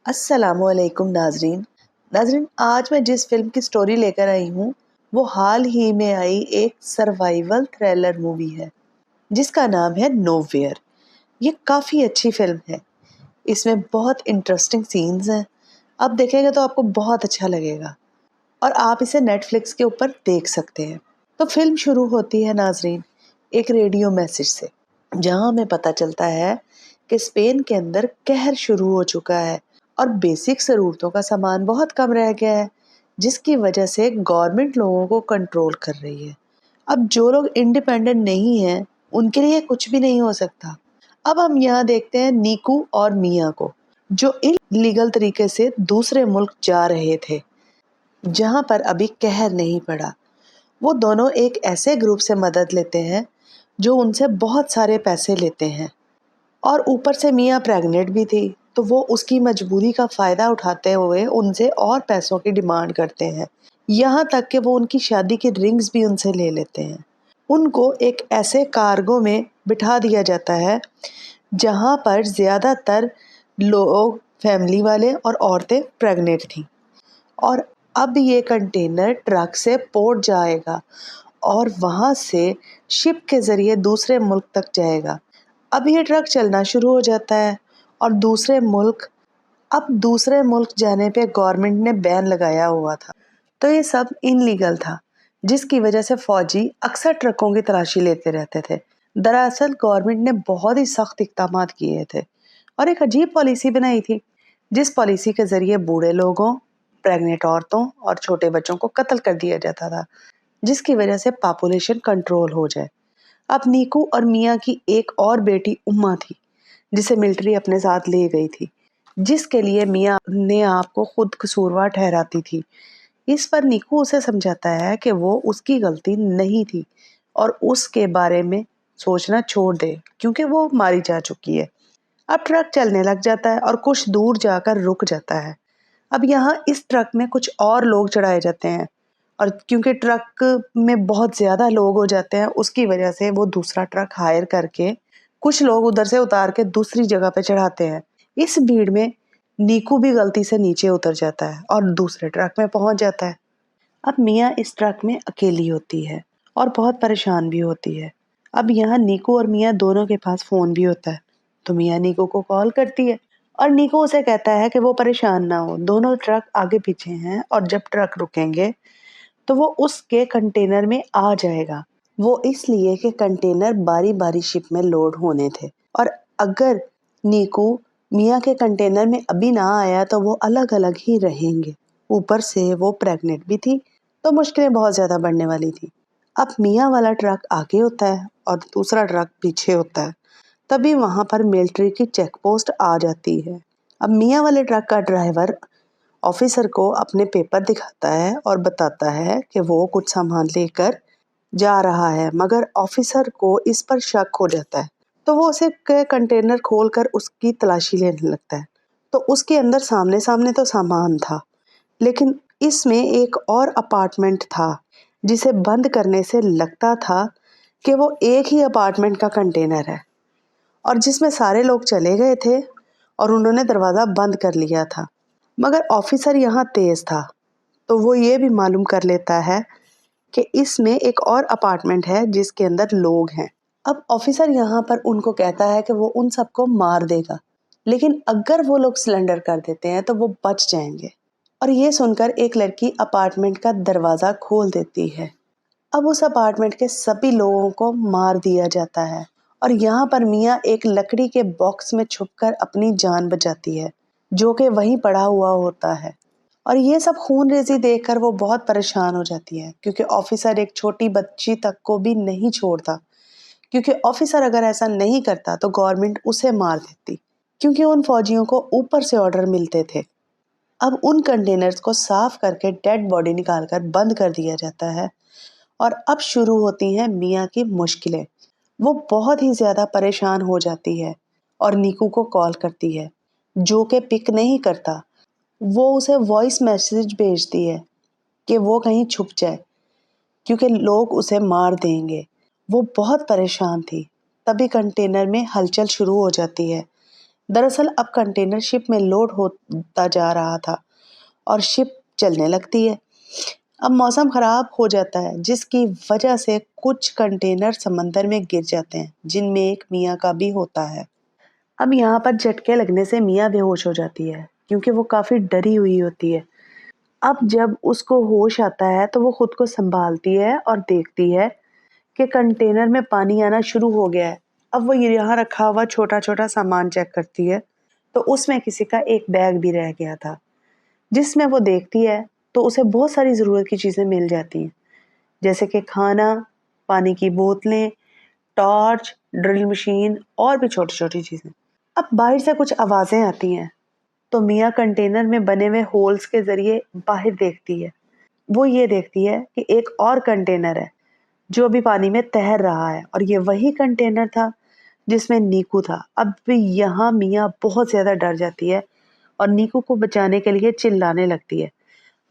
अस्सलामुअलैकुम नाजरीन। आज मैं जिस फिल्म की स्टोरी लेकर आई हूँ वो हाल ही में आई एक सर्वाइवल थ्रिलर मूवी है जिसका नाम है नोवेयर। ये काफ़ी अच्छी फिल्म है। इसमें बहुत इंटरेस्टिंग सीन्स हैं। आप देखेंगे तो आपको बहुत अच्छा लगेगा और आप इसे नेटफ्लिक्स के ऊपर देख सकते हैं। तो फिल्म शुरू होती है नाजरीन एक रेडियो मैसेज से, जहां हमें पता चलता है कि स्पेन के अंदर कहर शुरू हो चुका है और बेसिक ज़रूरतों का सामान बहुत कम रह गया है, जिसकी वजह से गवर्नमेंट लोगों को कंट्रोल कर रही है। अब जो लोग इंडिपेंडेंट नहीं हैं उनके लिए कुछ भी नहीं हो सकता। अब हम यहाँ देखते हैं नीकू और मिया को, जो इलीगल तरीके से दूसरे मुल्क जा रहे थे जहाँ पर अभी कहर नहीं पड़ा। वो दोनों एक ऐसे ग्रुप से मदद लेते हैं जो उनसे बहुत सारे पैसे लेते हैं और ऊपर से मियाँ प्रेग्नेंट भी थी, तो वो उसकी मजबूरी का फ़ायदा उठाते हुए उनसे और पैसों की डिमांड करते हैं। यहाँ तक कि वो उनकी शादी की रिंग्स भी उनसे ले लेते हैं। उनको एक ऐसे कार्गो में बिठा दिया जाता है जहाँ पर ज़्यादातर लोग फैमिली वाले और औरतें प्रेग्नेंट थीं। और अब ये कंटेनर ट्रक से पोर्ट जाएगा और वहाँ से शिप के ज़रिए दूसरे मुल्क तक जाएगा। अब ये ट्रक चलना शुरू हो जाता है और दूसरे मुल्क जाने पे गवर्नमेंट ने बैन लगाया हुआ था, तो ये सब इनलीगल था, जिसकी वजह से फौजी अक्सर ट्रकों की तलाशी लेते रहते थे। दरअसल गवर्नमेंट ने बहुत ही सख्त इक़दाम किए थे और एक अजीब पॉलिसी बनाई थी, जिस पॉलिसी के ज़रिए बूढ़े लोगों, प्रेग्नेंट औरतों और छोटे बच्चों को कत्ल कर दिया जाता था, जिसकी वजह से पॉपुलेशन कंट्रोल हो जाए। अब नीकू और मियाँ की एक और बेटी उम्मा थी, जिसे मिलिट्री अपने साथ ले गई थी, जिसके लिए मियाँ ने आपको खुद कसूरवार ठहराती थी। इस पर नीकू उसे समझाता है कि वो उसकी गलती नहीं थी और उसके बारे में सोचना छोड़ दे, क्योंकि वो मारी जा चुकी है। अब ट्रक चलने लग जाता है और कुछ दूर जाकर रुक जाता है। अब यहाँ इस ट्रक में कुछ और लोग चढ़ाए जाते हैं और क्योंकि ट्रक में बहुत ज़्यादा लोग हो जाते हैं, उसकी वजह से वो दूसरा ट्रक हायर करके कुछ लोग उधर से उतार के दूसरी जगह पे चढ़ाते हैं। इस भीड़ में नीकू भी गलती से नीचे उतर जाता है और दूसरे ट्रक में पहुंच जाता है। अब मियाँ इस ट्रक में अकेली होती है और बहुत परेशान भी होती है। अब यहाँ नीकू और मियाँ दोनों के पास फ़ोन भी होता है, तो मियाँ नीकू को कॉल करती है और नीकू उसे कहता है कि वो परेशान ना हो, दोनों ट्रक आगे पीछे हैं और जब ट्रक रुकेंगे तो वो उसके कंटेनर में आ जाएगा। वो इसलिए कि कंटेनर बारी-बारी शिप में लोड होने थे और अगर नीकू मियाँ के कंटेनर में अभी ना आया तो वो अलग-अलग ही रहेंगे। ऊपर से वो प्रेग्नेंट भी थी, तो मुश्किलें बहुत ज़्यादा बढ़ने वाली थी। अब मियाँ वाला ट्रक आगे होता है और दूसरा ट्रक पीछे होता है। तभी वहाँ पर मिलिट्री की चेक पोस्ट आ जाती है। अब मियाँ वाले ट्रक का ड्राइवर ऑफिसर को अपने पेपर दिखाता है और बताता है कि वो कुछ सामान लेकर जा रहा है, मगर ऑफिसर को इस पर शक हो जाता है, तो वो उसे कंटेनर खोलकर उसकी तलाशी लेने लगता है। तो उसके अंदर सामने सामने तो सामान था, लेकिन इसमें एक और अपार्टमेंट था जिसे बंद करने से लगता था कि वो एक ही अपार्टमेंट का कंटेनर है और जिसमें सारे लोग चले गए थे और उन्होंने दरवाज़ा बंद कर लिया था। मगर ऑफिसर यहाँ तेज़ था, तो वो ये भी मालूम कर लेता है कि इसमें एक और अपार्टमेंट है जिसके अंदर लोग हैं। अब ऑफिसर यहाँ पर उनको कहता है कि वो उन सबको मार देगा, लेकिन अगर वो लोग सिलेंडर कर देते हैं तो वो बच जाएंगे। और ये सुनकर एक लड़की अपार्टमेंट का दरवाज़ा खोल देती है। अब उस अपार्टमेंट के सभी लोगों को मार दिया जाता है और यहाँ पर मियाँ एक लकड़ी के बॉक्स में छुपकर अपनी जान बचाती है, जो कि वहीं पड़ा हुआ होता है। और ये सब खूनरेज़ी देखकर वो बहुत परेशान हो जाती है, क्योंकि ऑफिसर एक छोटी बच्ची तक को भी नहीं छोड़ता, क्योंकि ऑफिसर अगर ऐसा नहीं करता तो गवर्नमेंट उसे मार देती, क्योंकि उन फौजियों को ऊपर से ऑर्डर मिलते थे। अब उन कंटेनर्स को साफ करके डेड बॉडी निकालकर बंद कर दिया जाता है और अब शुरू होती हैं मियाँ की मुश्किलें। वो बहुत ही ज़्यादा परेशान हो जाती है और नीकू को कॉल करती है, जो कि पिक नहीं करता। वो उसे वॉइस मैसेज भेजती है कि वो कहीं छुप जाए, क्योंकि लोग उसे मार देंगे। वो बहुत परेशान थी। तभी कंटेनर में हलचल शुरू हो जाती है। दरअसल अब कंटेनर शिप में लोड होता जा रहा था और शिप चलने लगती है। अब मौसम खराब हो जाता है जिसकी वजह से कुछ कंटेनर समंदर में गिर जाते हैं, जिनमें एक मियाँ का भी होता है। अब यहाँ पर झटके लगने से मियाँ बेहोश हो जाती है क्योंकि वो काफ़ी डरी हुई होती है। अब जब उसको होश आता है तो वो खुद को संभालती है और देखती है कि कंटेनर में पानी आना शुरू हो गया है। अब वो यहाँ रखा हुआ छोटा-छोटा सामान चेक करती है, तो उसमें किसी का एक बैग भी रह गया था, जिसमें वो देखती है तो उसे बहुत सारी ज़रूरत की चीज़ें मिल जाती हैं, जैसे कि खाना, पानी की बोतलें, टॉर्च, ड्रिल मशीन और भी छोटी-छोटी चीज़ें। अब बाहर से कुछ आवाज़ें आती हैं, तो मियाँ कंटेनर में बने हुए होल्स के ज़रिए बाहर देखती है। वो ये देखती है कि एक और कंटेनर है जो अभी पानी में तैर रहा है और ये वही कंटेनर था जिसमें नीकू था। अब भी यहाँ मियाँ बहुत ज़्यादा डर जाती है और नीकू को बचाने के लिए चिल्लाने लगती है,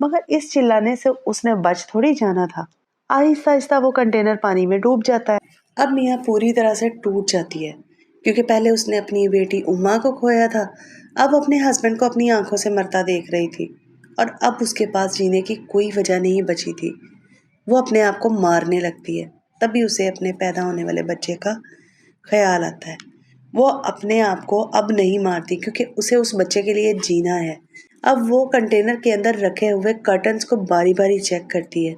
मगर इस चिल्लाने से उसने बच थोड़ी जाना था। आहिस्ता-आहिस्ता वो कंटेनर पानी में डूब जाता है। अब मियाँ पूरी तरह से टूट जाती है क्योंकि पहले उसने अपनी बेटी उम्मा को खोया था, अब अपने हस्बैंड को अपनी आंखों से मरता देख रही थी और अब उसके पास जीने की कोई वजह नहीं बची थी। वो अपने आप को मारने लगती है। तभी उसे अपने पैदा होने वाले बच्चे का ख्याल आता है। वो अपने आप को अब नहीं मारती क्योंकि उसे उस बच्चे के लिए जीना है। अब वो कंटेनर के अंदर रखे हुए कर्टन्स को बारी-बारी चेक करती है,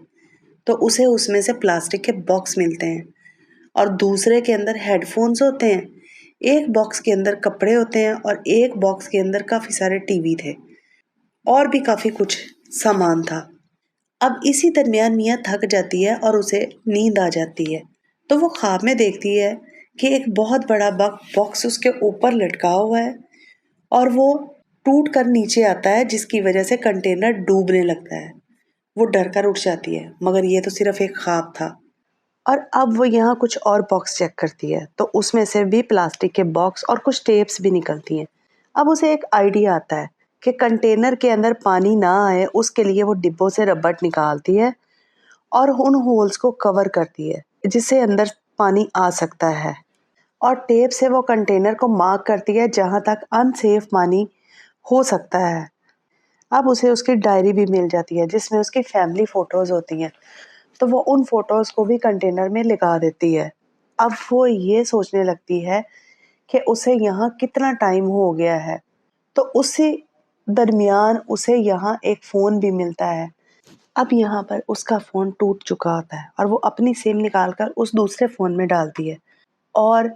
तो उसे उसमें से प्लास्टिक के बॉक्स मिलते हैं और दूसरे के अंदर हेडफ़ोन्स होते हैं। एक बॉक्स के अंदर कपड़े होते हैं और एक बॉक्स के अंदर काफ़ी सारे टीवी थे और भी काफ़ी कुछ सामान था। अब इसी दरमियान मियाँ थक जाती है और उसे नींद आ जाती है, तो वो ख्वाब में देखती है कि एक बहुत बड़ा बॉक्स उसके ऊपर लटका हुआ है और वो टूट कर नीचे आता है जिसकी वजह से कंटेनर डूबने लगता है। वो डर कर उठ जाती है, मगर ये तो सिर्फ एक ख्वाब था। और अब वो यहाँ कुछ और बॉक्स चेक करती है, तो उसमें से भी प्लास्टिक के बॉक्स और कुछ टेप्स भी निकलती हैं। अब उसे एक आइडिया आता है कि कंटेनर के अंदर पानी ना आए उसके लिए वो डिब्बों से रबड़ निकालती है और उन होल्स को कवर करती है जिससे अंदर पानी आ सकता है और टेप से वो कंटेनर को मार्क करती है जहाँ तक अनसेफ पानी हो सकता है। अब उसे उसकी डायरी भी मिल जाती है जिसमें उसकी फैमिली फ़ोटोज़ होती हैं, तो वो उन फ़ोटोज़ को भी कंटेनर में लगा देती है। अब वो ये सोचने लगती है कि उसे यहाँ कितना टाइम हो गया है, तो उसी दरमियान उसे यहाँ एक फ़ोन भी मिलता है। अब यहाँ पर उसका फ़ोन टूट चुका होता है और वो अपनी सिम निकाल कर उस दूसरे फ़ोन में डालती है और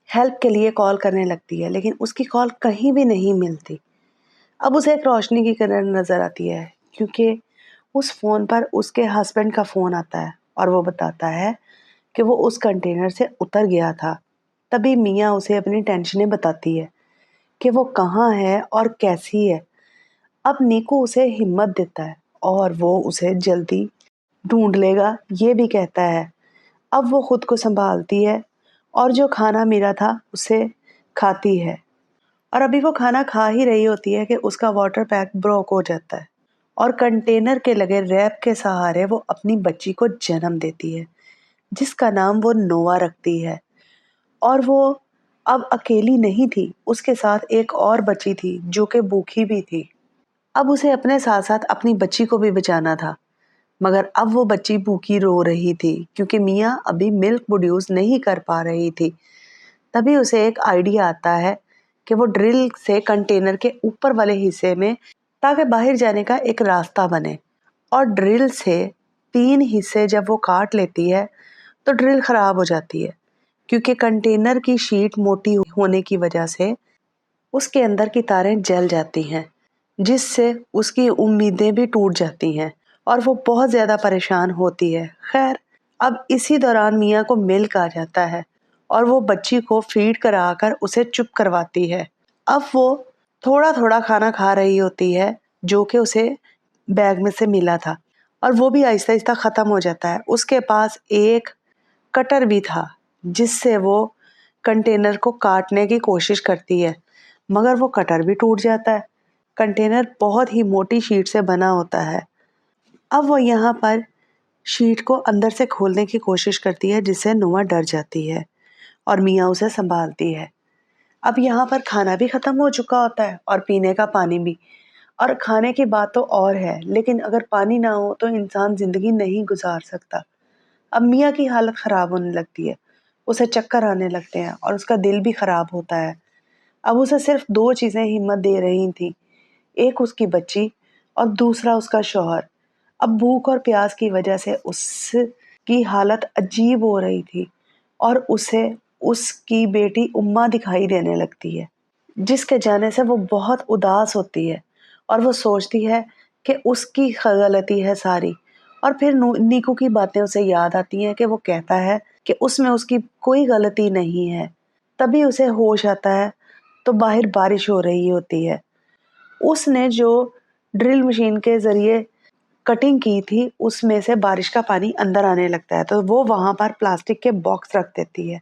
हेल्प के लिए कॉल करने लगती है, लेकिन उसकी कॉल कहीं भी नहीं मिलती। अब उसे एक रोशनी की किरण नज़र आती है क्योंकि उस फ़ोन पर उसके हस्बैंड का फ़ोन आता है और वो बताता है कि वो उस कंटेनर से उतर गया था। तभी मियाँ उसे अपनी टेंशनें बताती है कि वो कहाँ है और कैसी है। अब नीकू उसे हिम्मत देता है और वो उसे जल्दी ढूँढ लेगा, ये भी कहता है। अब वो खुद को सँभालती है और जो खाना मिला था उसे खाती है और अभी वो खाना खा ही रही होती है कि उसका वाटर पैक ब्रोक हो जाता है और कंटेनर के लगे रैप के सहारे वो अपनी बच्ची को जन्म देती है, जिसका नाम वो नोआ रखती है। और वो अब अकेली नहीं थी, उसके साथ एक और बच्ची थी जो कि भूखी भी थी। अब उसे अपने साथ-साथ अपनी बच्ची को भी बचाना था, मगर अब वो बच्ची भूखी रो रही थी क्योंकि मियाँ अभी मिल्क प्रोड्यूस नहीं कर पा रही थी। तभी उसे एक आइडिया आता है कि वो ड्रिल से कंटेनर के ऊपर वाले हिस्से में ताकि बाहर जाने का एक रास्ता बने और ड्रिल से 3 हिस्से जब वो काट लेती है, तो ड्रिल खराब हो जाती है क्योंकि कंटेनर की शीट मोटी होने की वजह से उसके अंदर की तारें जल जाती हैं, जिससे उसकी उम्मीदें भी टूट जाती हैं और वो बहुत ज़्यादा परेशान होती है। खैर, अब इसी दौरान मियाँ को मिल्क आ जाता है और वो बच्ची को फीड कराकर उसे चुप करवाती है। अब वो थोड़ा-थोड़ा खाना खा रही होती है, जो कि उसे बैग में से मिला था और वो भी आहिस्ता-आहिस्ता ख़त्म हो जाता है। उसके पास एक कटर भी था, जिससे वो कंटेनर को काटने की कोशिश करती है, मगर वो कटर भी टूट जाता है। कंटेनर बहुत ही मोटी शीट से बना होता है। अब वो यहाँ पर शीट को अंदर से खोलने की कोशिश करती है, जिससे नोआ डर जाती है और मियाँ उसे सँभालती है। अब यहाँ पर खाना भी ख़त्म हो चुका होता है और पीने का पानी भी। और खाने की बात तो और है, लेकिन अगर पानी ना हो तो इंसान ज़िंदगी नहीं गुज़ार सकता। अब मियाँ की हालत ख़राब होने लगती है, उसे चक्कर आने लगते हैं और उसका दिल भी ख़राब होता है। अब उसे सिर्फ़ 2 चीज़ें हिम्मत दे रही थीं, एक उसकी बच्ची और दूसरा उसका शौहर। अब भूख और प्यास की वजह से उसकी हालत अजीब हो रही थी और उसे उसकी बेटी उम्मा दिखाई देने लगती है, जिसके जाने से वो बहुत उदास होती है और वो सोचती है कि उसकी गलती है सारी। और फिर नीकू की बातें उसे याद आती हैं कि वो कहता है कि उसमें उसकी कोई गलती नहीं है। तभी उसे होश आता है तो बाहर बारिश हो रही होती है। उसने जो ड्रिल मशीन के ज़रिए कटिंग की थी, उसमें से बारिश का पानी अंदर आने लगता है, तो वो वहाँ पर प्लास्टिक के बॉक्स रख देती है,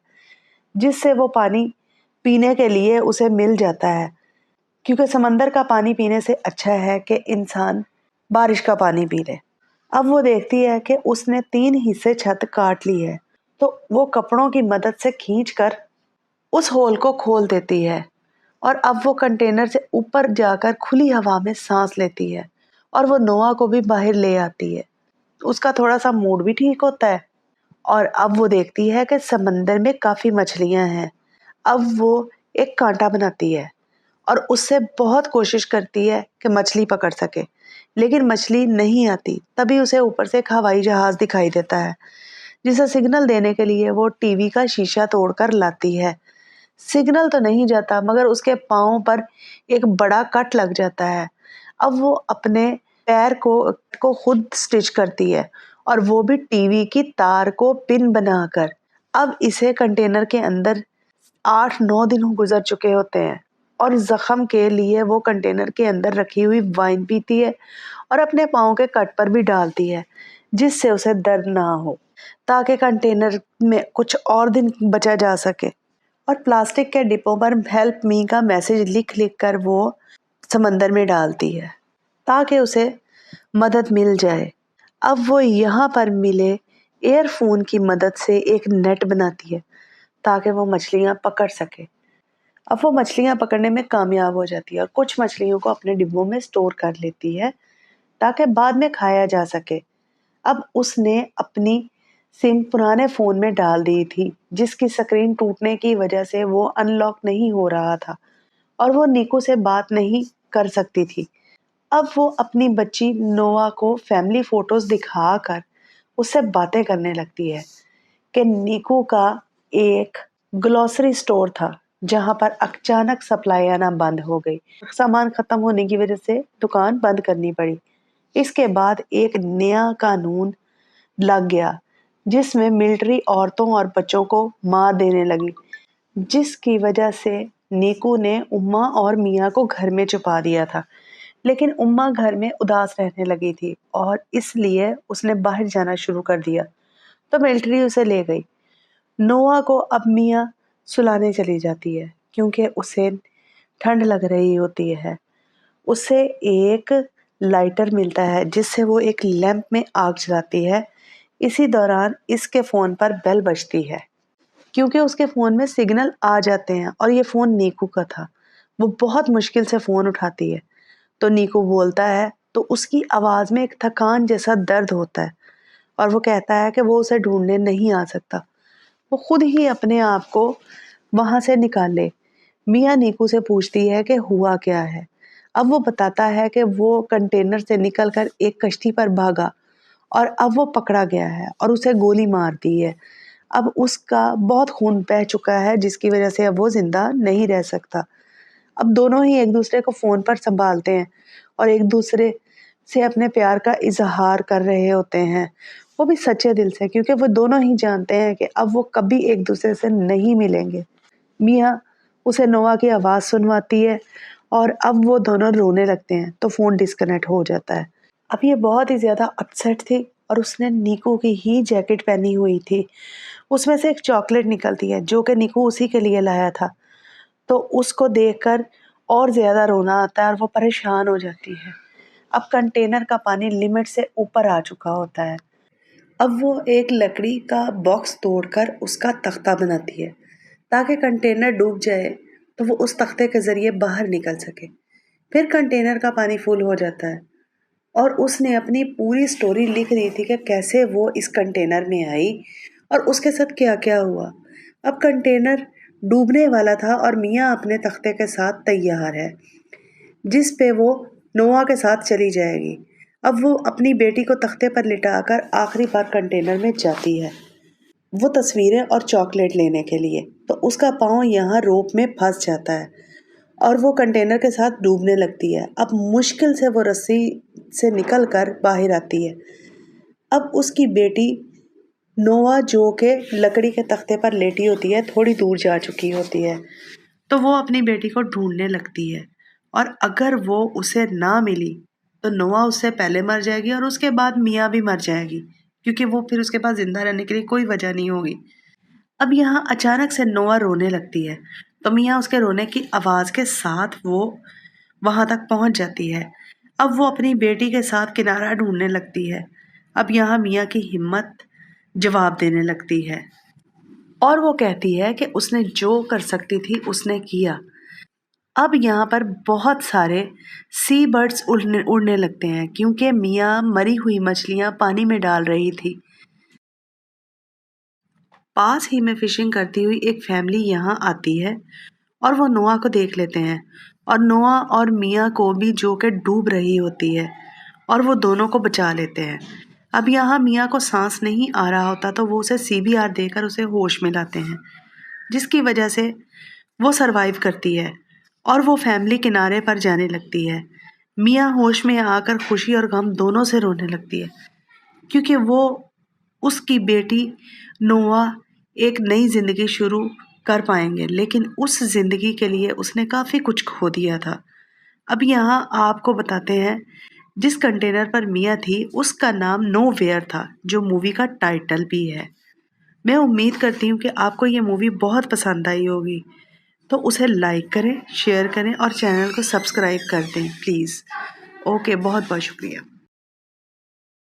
जिससे वो पानी पीने के लिए उसे मिल जाता है। क्योंकि समंदर का पानी पीने से अच्छा है कि इंसान बारिश का पानी पी ले। अब वो देखती है कि उसने 3 हिस्से छत काट ली है, तो वो कपड़ों की मदद से खींचकर उस होल को खोल देती है और अब वो कंटेनर से ऊपर जाकर खुली हवा में सांस लेती है और वो नोआ को भी बाहर ले आती है। उसका थोड़ा-सा मूड भी ठीक होता है और अब वो देखती है कि समंदर में काफ़ी मछलियाँ हैं। अब वो एक कांटा बनाती है और उससे बहुत कोशिश करती है कि मछली पकड़ सके, लेकिन मछली नहीं आती। तभी उसे ऊपर से एक हवाई जहाज़ दिखाई देता है, जिसे सिग्नल देने के लिए वो टीवी का शीशा तोड़कर लाती है। सिग्नल तो नहीं जाता मगर उसके पाँव पर एक बड़ा कट लग जाता है। अब वो अपने पैर को खुद स्टिच करती है और वो भी टीवी की तार को पिन बनाकर। अब इसे कंटेनर के अंदर 8-9 दिन गुज़र चुके होते हैं और ज़ख्म के लिए वो कंटेनर के अंदर रखी हुई वाइन पीती है और अपने पाँव के कट पर भी डालती है, जिससे उसे दर्द ना हो, ताकि कंटेनर में कुछ और दिन बचा जा सके। और प्लास्टिक के डिब्बों पर हेल्प मी का मैसेज लिख-लिख कर वो समंदर में डालती है, ताकि उसे मदद मिल जाए। अब वो यहाँ पर मिले एयरफ़ोन की मदद से एक नेट बनाती है, ताकि वो मछलियाँ पकड़ सके। अब वो मछलियाँ पकड़ने में कामयाब हो जाती है और कुछ मछलियों को अपने डिब्बों में स्टोर कर लेती है, ताकि बाद में खाया जा सके। अब उसने अपनी सिम पुराने फ़ोन में डाल दी थी, जिसकी स्क्रीन टूटने की वजह से वो अनलॉक नहीं हो रहा था और वो नीकू से बात नहीं कर सकती थी। अब वो अपनी बच्ची नोआ को फैमिली फ़ोटोज़ दिखाकर उससे बातें करने लगती है कि नीकू का एक ग्रोसरी स्टोर था, जहाँ पर अचानक सप्लाई आना बंद हो गई। सामान खत्म होने की वजह से दुकान बंद करनी पड़ी। इसके बाद एक नया कानून लग गया, जिसमें मिलिट्री औरतों और बच्चों को मार देने लगी, जिसकी वजह से नीकू ने उम्मा और मियाँ को घर में छुपा दिया था। लेकिन उम्मा घर में उदास रहने लगी थी और इसलिए उसने बाहर जाना शुरू कर दिया, तो मिलिट्री उसे ले गई। नोआ को अब मियाँ सुलाने चली जाती है, क्योंकि उसे ठंड लग रही होती है। उसे एक लाइटर मिलता है, जिससे वो एक लैंप में आग जलाती है। इसी दौरान इसके फ़ोन पर बेल बजती है, क्योंकि उसके फ़ोन में सिग्नल आ जाते हैं और ये फ़ोन नीकू का था। वो बहुत मुश्किल से फ़ोन उठाती है, तो नीकू बोलता है, तो उसकी आवाज़ में एक थकान जैसा दर्द होता है और वो कहता है कि वो उसे ढूँढने नहीं आ सकता। वो खुद ही अपने आप को वहाँ से निकाले। मियाँ नीकू से पूछती है कि हुआ क्या है? अब वो बताता है कि वो कंटेनर से निकलकर एक कश्ती पर भागा और अब वो पकड़ा गया है और उसे गोली मार दी है। अब उसका बहुत खून बह चुका है, जिसकी वजह से अब वो ज़िंदा नहीं रह सकता। अब दोनों ही एक-दूसरे को फ़ोन पर सँभालते हैं और एक-दूसरे से अपने प्यार का इज़हार कर रहे होते हैं। वो भी सच्चे दिल से, क्योंकि वो दोनों ही जानते हैं कि अब वो कभी एक-दूसरे से नहीं मिलेंगे। मियाँ उसे नोआ की आवाज़ सुनवाती है और अब वो दोनों रोने लगते हैं, तो फ़ोन डिस्कनेक्ट हो जाता है। अब ये बहुत ही ज़्यादा अपसेट थी और उसने नीकू की ही जैकेट पहनी हुई थी। उसमें से एक चॉकलेट निकलती है, जो कि नीकू उसी के लिए लाया था। तो उसको देखकर और ज़्यादा रोना आता है और वो परेशान हो जाती है। अब कंटेनर का पानी लिमिट से ऊपर आ चुका होता है। अब वो एक लकड़ी का बॉक्स तोड़कर उसका तख्ता बनाती है, ताकि कंटेनर डूब जाए तो वो उस तख्ते के ज़रिए बाहर निकल सके। फिर कंटेनर का पानी फुल हो जाता है और उसने अपनी पूरी स्टोरी लिख दी थी कि कैसे वो इस कंटेनर में आई और उसके साथ क्या-क्या हुआ। अब कंटेनर डूबने वाला था और मियाँ अपने तख्ते के साथ तैयार है, जिस पे वो नोआ के साथ चली जाएगी। अब वो अपनी बेटी को तख्ते पर लिटाकर आखिरी बार कंटेनर में जाती है, वो तस्वीरें और चॉकलेट लेने के लिए। तो उसका पाँव यहाँ रोप में फंस जाता है और वो कंटेनर के साथ डूबने लगती है। अब मुश्किल से वो रस्सी से निकल कर बाहर आती है। अब उसकी बेटी नोआ जो के लकड़ी के तख्ते पर लेटी होती है, थोड़ी दूर जा चुकी होती है। तो वो अपनी बेटी को ढूंढने लगती है और अगर वो उसे ना मिली तो नोआ उससे पहले मर जाएगी और उसके बाद मियाँ भी मर जाएगी, क्योंकि वो फिर उसके पास जिंदा रहने के लिए कोई वजह नहीं होगी। अब यहाँ अचानक से नोआ रोने लगती है, तो मियाँ उसके रोने की आवाज़ के साथ वो वहाँ तक पहुँच जाती है। अब वो अपनी बेटी के साथ किनारा ढूंढने लगती है। अब यहाँ मियाँ की हिम्मत जवाब देने लगती है और वो कहती है कि उसने जो कर सकती थी उसने किया। अब यहाँ पर बहुत सारे सी बर्ड्स उड़ने उड़ने लगते हैं, क्योंकि मियाँ मरी हुई मछलियाँ पानी में डाल रही थी। पास ही में फिशिंग करती हुई एक फैमिली यहाँ आती है और वो नोआ को देख लेते हैं और नोआ और मियाँ को भी जो कि डूब रही होती है और वो दोनों को बचा लेते हैं। अब यहाँ मियाँ को सांस नहीं आ रहा होता तो वो उसे सीबीआर देकर उसे होश में लाते हैं, जिसकी वजह से वो सरवाइव करती है और वो फैमिली किनारे पर जाने लगती है। मियाँ होश में आकर खुशी और गम दोनों से रोने लगती है, क्योंकि वो उसकी बेटी नोआ एक नई ज़िंदगी शुरू कर पाएंगे, लेकिन उस ज़िंदगी के लिए उसने काफ़ी कुछ खो दिया था। अब यहाँ आपको बताते हैं, जिस कंटेनर पर मियाँ थी उसका नाम नोवेयर था, जो मूवी का टाइटल भी है। मैं उम्मीद करती हूँ कि आपको ये मूवी बहुत पसंद आई होगी, तो उसे लाइक करें, शेयर करें और चैनल को सब्सक्राइब कर दें प्लीज़। ओके, बहुत बहुत शुक्रिया।